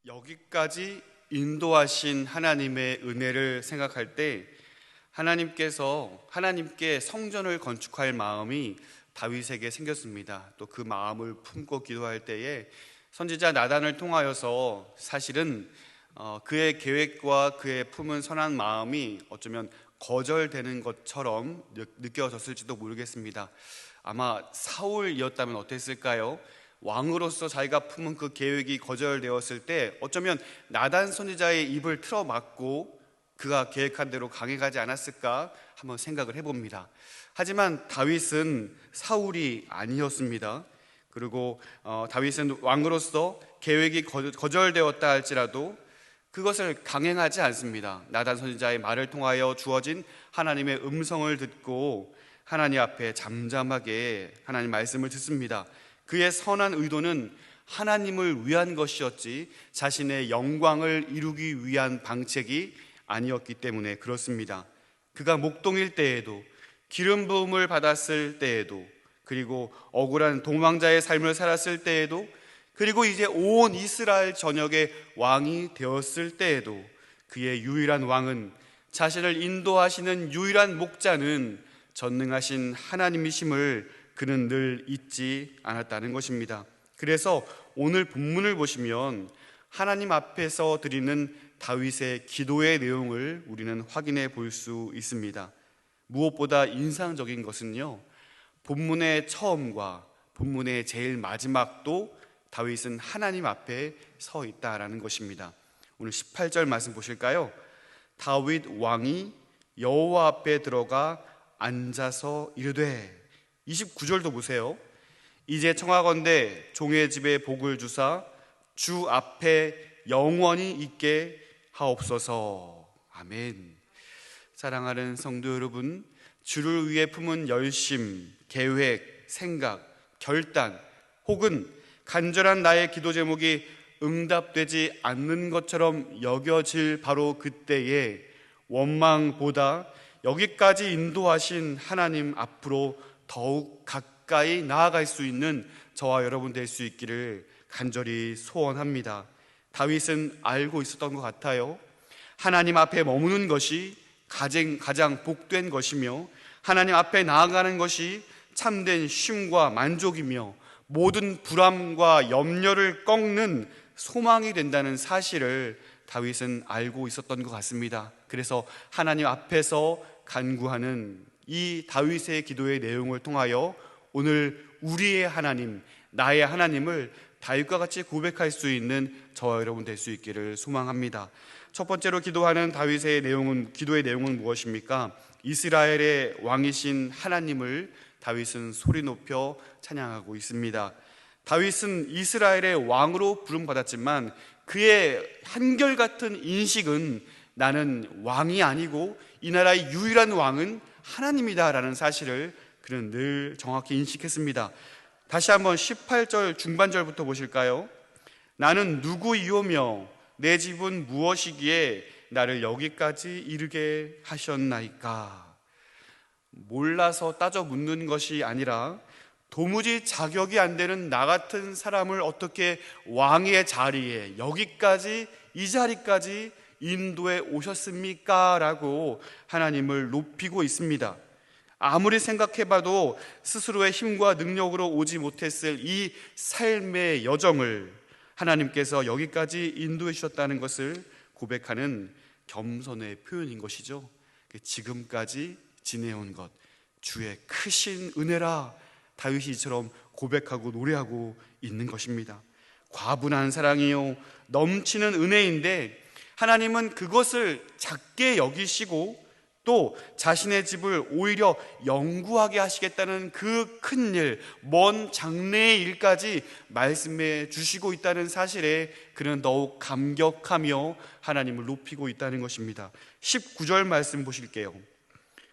여기까지 인도하신 하나님의 은혜를 생각할 때 하나님께 성전을 건축할 마음이 다윗에게 생겼습니다. 또 그 마음을 품고 기도할 때에 선지자 나단을 통하여서 사실은 그의 계획과 그의 품은 선한 마음이 어쩌면 거절되는 것처럼 느껴졌을지도 모르겠습니다. 아마 사울이었다면 어땠을까요? 왕으로서 자기가 품은 그 계획이 거절되었을 때 어쩌면 나단 선지자의 입을 틀어막고 그가 계획한 대로 강해가지 않았을까 한번 생각을 해봅니다. 하지만 다윗은 사울이 아니었습니다. 그리고 다윗은 왕으로서 계획이 거절되었다 할지라도 그것을 강행하지 않습니다. 나단 선지자의 말을 통하여 주어진 하나님의 음성을 듣고 하나님 앞에 잠잠하게 하나님 말씀을 듣습니다. 그의 선한 의도는 하나님을 위한 것이었지 자신의 영광을 이루기 위한 방책이 아니었기 때문에 그렇습니다. 그가 목동일 때에도, 기름 부음을 받았을 때에도, 그리고 억울한 동왕자의 삶을 살았을 때에도, 그리고 이제 온 이스라엘 전역의 왕이 되었을 때에도 그의 유일한 왕은, 자신을 인도하시는 유일한 목자는 전능하신 하나님이심을 그는 늘 잊지 않았다는 것입니다. 그래서 오늘 본문을 보시면 하나님 앞에서 드리는 다윗의 기도의 내용을 우리는 확인해 볼 수 있습니다. 무엇보다 인상적인 것은요, 본문의 처음과 본문의 제일 마지막도 다윗은 하나님 앞에 서 있다라는 것입니다. 오늘 18절 말씀 보실까요? 다윗 왕이 여호와 앞에 들어가 앉아서 이르되, 29절도 보세요. 이제 청하건대 종의 집에 복을 주사 주 앞에 영원히 있게 하옵소서. 아멘. 사랑하는 성도 여러분, 주를 위해 품은 열심, 계획, 생각, 결단 혹은 간절한 나의 기도 제목이 응답되지 않는 것처럼 여겨질 바로 그때에 원망보다 여기까지 인도하신 하나님 앞으로 더욱 가까이 나아갈 수 있는 저와 여러분 될 수 있기를 간절히 소원합니다. 다윗은 알고 있었던 것 같아요. 하나님 앞에 머무는 것이 가장 복된 것이며 하나님 앞에 나아가는 것이 참된 쉼과 만족이며 모든 불안과 염려를 꺾는 소망이 된다는 사실을 다윗은 알고 있었던 것 같습니다. 그래서 하나님 앞에서 간구하는 이 다윗의 기도의 내용을 통하여 오늘 우리의 하나님, 나의 하나님을 다윗과 같이 고백할 수 있는 저와 여러분 될 수 있기를 소망합니다. 첫 번째로 기도하는 다윗의 기도의 내용은 무엇입니까? 이스라엘의 왕이신 하나님을 다윗은 소리 높여 찬양하고 있습니다. 다윗은 이스라엘의 왕으로 부름받았지만 그의 한결같은 인식은 나는 왕이 아니고 이 나라의 유일한 왕은 하나님이다라는 사실을 그는 늘 정확히 인식했습니다. 다시 한번 18절 중반절부터 보실까요? 나는 누구이오며 내 집은 무엇이기에 나를 여기까지 이르게 하셨나이까? 몰라서 따져 묻는 것이 아니라 도무지 자격이 안 되는 나 같은 사람을 어떻게 왕의 자리에 여기까지 이 자리까지 인도에 오셨습니까? 라고 하나님을 높이고 있습니다. 아무리 생각해봐도 스스로의 힘과 능력으로 오지 못했을 이 삶의 여정을 하나님께서 여기까지 인도해 주셨다는 것을 고백하는 겸손의 표현인 것이죠. 지금까지 지내온 것, 주의 크신 은혜라 다윗이 이처럼 고백하고 노래하고 있는 것입니다. 과분한 사랑이요 넘치는 은혜인데 하나님은 그것을 작게 여기시고 또 자신의 집을 오히려 영구하게 하시겠다는 그 큰 일, 먼 장래의 일까지 말씀해 주시고 있다는 사실에 그는 더욱 감격하며 하나님을 높이고 있다는 것입니다. 19절 말씀 보실게요.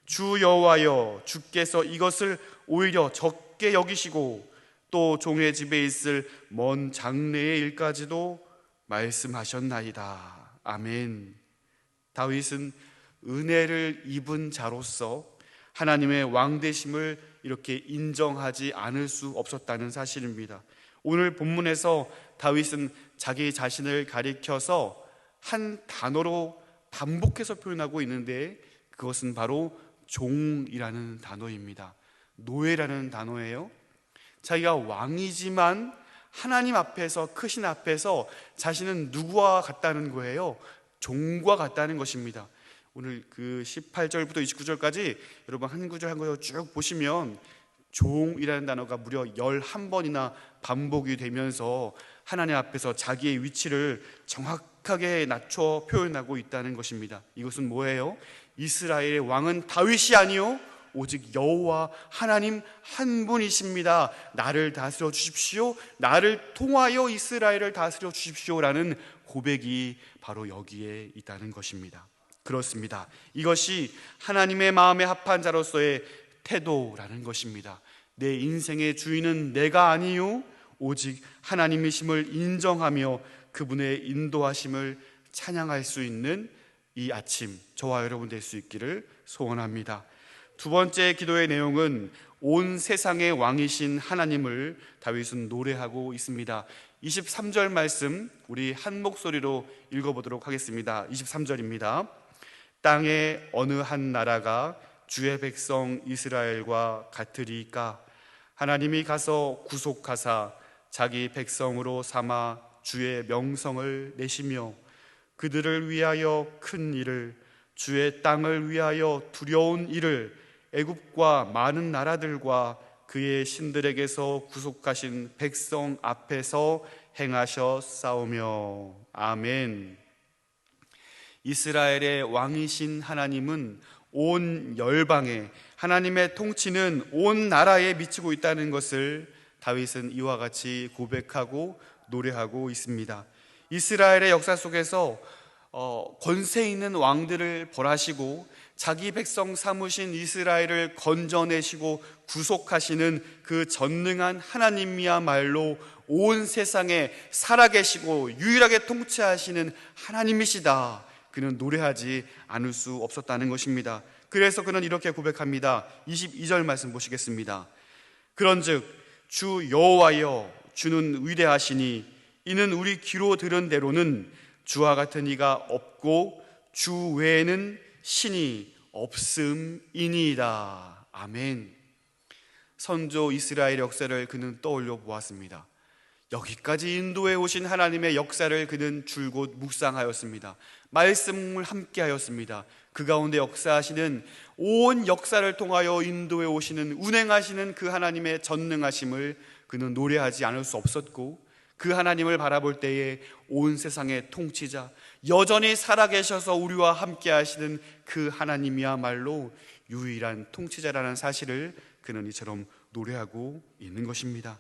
주 여호와여, 주께서 이것을 오히려 적게 여기시고 또 종의 집에 있을 먼 장래의 일까지도 말씀하셨나이다. 아멘. 다윗은 은혜를 입은 자로서 하나님의 왕되심을 이렇게 인정하지 않을 수 없었다는 사실입니다. 오늘 본문에서 다윗은 자기 자신을 가리켜서 한 단어로 반복해서 표현하고 있는데, 그것은 바로 종이라는 단어입니다. 노예라는 단어예요. 자기가 왕이지만 하나님 앞에서, 크신 앞에서 자신은 누구와 같다는 거예요? 종과 같다는 것입니다. 오늘 그 18절부터 29절까지 여러분 한 구절 한 구절 쭉 보시면 종이라는 단어가 무려 11번이나 반복이 되면서 하나님 앞에서 자기의 위치를 정확하게 낮춰 표현하고 있다는 것입니다. 이것은 뭐예요? 이스라엘의 왕은 다윗이 아니요 오직 여호와 하나님 한 분이십니다. 나를 다스려 주십시오. 나를 통하여 이스라엘을 다스려 주십시오라는 고백이 바로 여기에 있다는 것입니다. 그렇습니다. 이것이 하나님의 마음에 합한 자로서의 태도라는 것입니다. 내 인생의 주인은 내가 아니요 오직 하나님이심을 인정하며 그분의 인도하심을 찬양할 수 있는 이 아침, 저와 여러분 될 수 있기를 소원합니다. 두 번째 기도의 내용은 온 세상의 왕이신 하나님을 다윗은 노래하고 있습니다. 23절 말씀 우리 한 목소리로 읽어보도록 하겠습니다. 23절입니다. 땅의 어느 한 나라가 주의 백성 이스라엘과 같으리까? 하나님이 가서 구속하사 자기 백성으로 삼아 주의 명성을 내시며 그들을 위하여 큰 일을, 주의 땅을 위하여 두려운 일을 애굽과 많은 나라들과 그의 신들에게서 구속하신 백성 앞에서 행하셨사오며. 아멘. 이스라엘의 왕이신 하나님은 온 열방에, 하나님의 통치는 온 나라에 미치고 있다는 것을 다윗은 이와 같이 고백하고 노래하고 있습니다. 이스라엘의 역사 속에서 권세 있는 왕들을 벌하시고 자기 백성 삼으신 이스라엘을 건져내시고 구속하시는 그 전능한 하나님이야말로 온 세상에 살아계시고 유일하게 통치하시는 하나님이시다. 그는 노래하지 않을 수 없었다는 것입니다. 그래서 그는 이렇게 고백합니다. 22절 말씀 보시겠습니다. 그런즉 주 여호와여, 주는 위대하시니 이는 우리 귀로 들은 대로는 주와 같은 이가 없고 주 외에는 신이 없음이니이다. 아멘. 선조 이스라엘 역사를 그는 떠올려 보았습니다. 여기까지 인도해 오신 하나님의 역사를 그는 줄곧 묵상하였습니다. 말씀을 함께 하였습니다. 그 가운데 역사하시는 온 역사를 통하여 인도해 오시는, 운행하시는 그 하나님의 전능하심을 그는 노래하지 않을 수 없었고, 그 하나님을 바라볼 때에 온 세상의 통치자, 여전히 살아계셔서 우리와 함께 하시는 그 하나님이야말로 유일한 통치자라는 사실을 그는 이처럼 노래하고 있는 것입니다.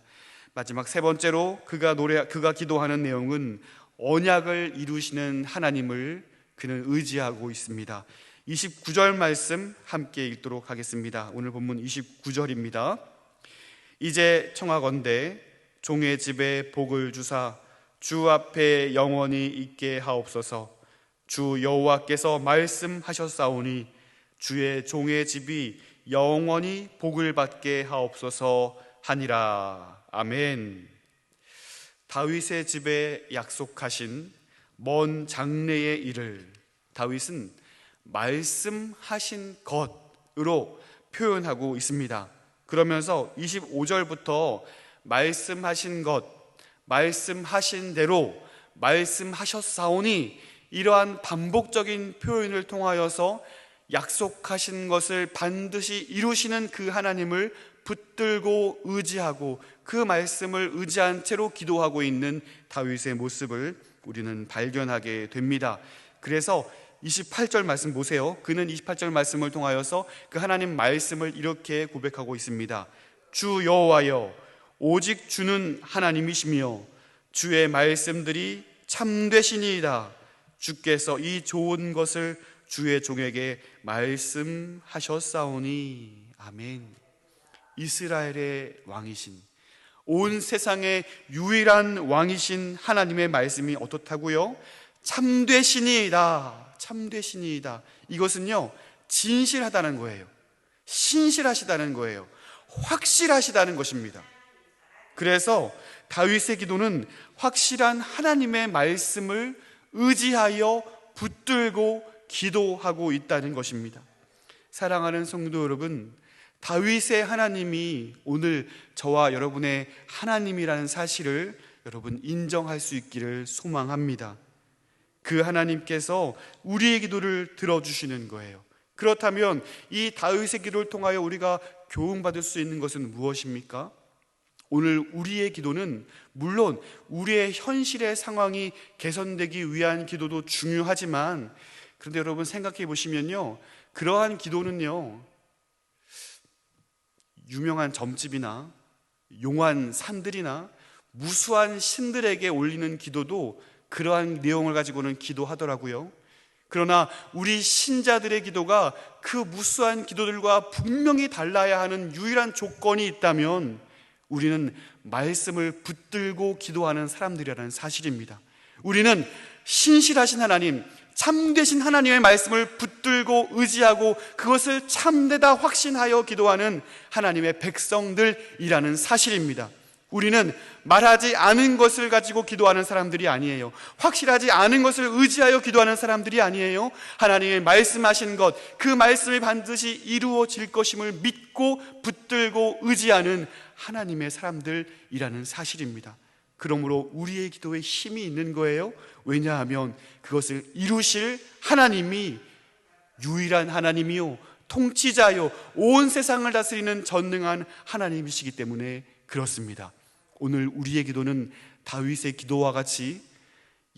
마지막 세 번째로 그가 기도하는 내용은 언약을 이루시는 하나님을 그는 의지하고 있습니다. 29절 말씀 함께 읽도록 하겠습니다. 오늘 본문 29절입니다. 이제 청하건대 종의 집에 복을 주사 주 앞에 영원히 있게 하옵소서. 주 여호와께서 말씀하셨사오니 주의 종의 집이 영원히 복을 받게 하옵소서 하니라. 아멘. 다윗의 집에 약속하신 먼 장래의 일을 다윗은 말씀하신 것으로 표현하고 있습니다. 그러면서 25절부터 말씀하신 것, 말씀하신 대로, 말씀하셨사오니 이러한 반복적인 표현을 통하여서 약속하신 것을 반드시 이루시는 그 하나님을 붙들고 의지하고 그 말씀을 의지한 채로 기도하고 있는 다윗의 모습을 우리는 발견하게 됩니다. 그래서 28절 말씀 보세요. 그는 28절 말씀을 통하여서 그 하나님 말씀을 이렇게 고백하고 있습니다. 주 여호와여, 오직 주는 하나님이시며 주의 말씀들이 참되시니이다. 주께서 이 좋은 것을 주의 종에게 말씀하셨사오니. 아멘. 이스라엘의 왕이신, 온 세상의 유일한 왕이신 하나님의 말씀이 어떻다고요? 참되시니이다. 참되시니이다. 이것은요, 진실하다는 거예요. 신실하시다는 거예요. 확실하시다는 것입니다. 그래서 다윗의 기도는 확실한 하나님의 말씀을 의지하여 붙들고 기도하고 있다는 것입니다. 사랑하는 성도 여러분, 다윗의 하나님이 오늘 저와 여러분의 하나님이라는 사실을 여러분 인정할 수 있기를 소망합니다. 그 하나님께서 우리의 기도를 들어주시는 거예요. 그렇다면 이 다윗의 기도를 통하여 우리가 교훈받을 수 있는 것은 무엇입니까? 오늘 우리의 기도는 물론 우리의 현실의 상황이 개선되기 위한 기도도 중요하지만, 그런데 여러분 생각해 보시면요, 그러한 기도는요, 유명한 점집이나 용한 산들이나 무수한 신들에게 올리는 기도도 그러한 내용을 가지고는 기도하더라고요. 그러나 우리 신자들의 기도가 그 무수한 기도들과 분명히 달라야 하는 유일한 조건이 있다면 우리는 말씀을 붙들고 기도하는 사람들이라는 사실입니다. 우리는 신실하신 하나님, 참되신 하나님의 말씀을 붙들고 의지하고 그것을 참되다 확신하여 기도하는 하나님의 백성들이라는 사실입니다. 우리는 말하지 않은 것을 가지고 기도하는 사람들이 아니에요. 확실하지 않은 것을 의지하여 기도하는 사람들이 아니에요. 하나님의 말씀하신 것, 그 말씀이 반드시 이루어질 것임을 믿고 붙들고 의지하는 하나님의 사람들이라는 사실입니다. 그러므로 우리의 기도에 힘이 있는 거예요. 왜냐하면 그것을 이루실 하나님이 유일한 하나님이요, 통치자요, 온 세상을 다스리는 전능한 하나님이시기 때문에 그렇습니다. 오늘 우리의 기도는 다윗의 기도와 같이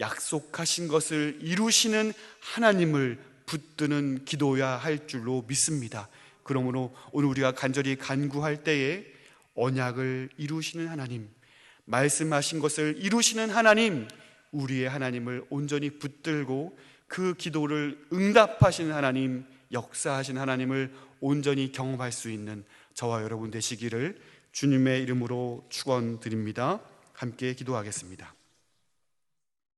약속하신 것을 이루시는 하나님을 붙드는 기도야 할 줄로 믿습니다. 그러므로 오늘 우리가 간절히 간구할 때에 언약을 이루시는 하나님, 말씀하신 것을 이루시는 하나님, 우리의 하나님을 온전히 붙들고 그 기도를 응답하시는 하나님, 역사하신 하나님을 온전히 경험할 수 있는 저와 여러분 되시기를 주님의 이름으로 축원드립니다. 함께 기도하겠습니다.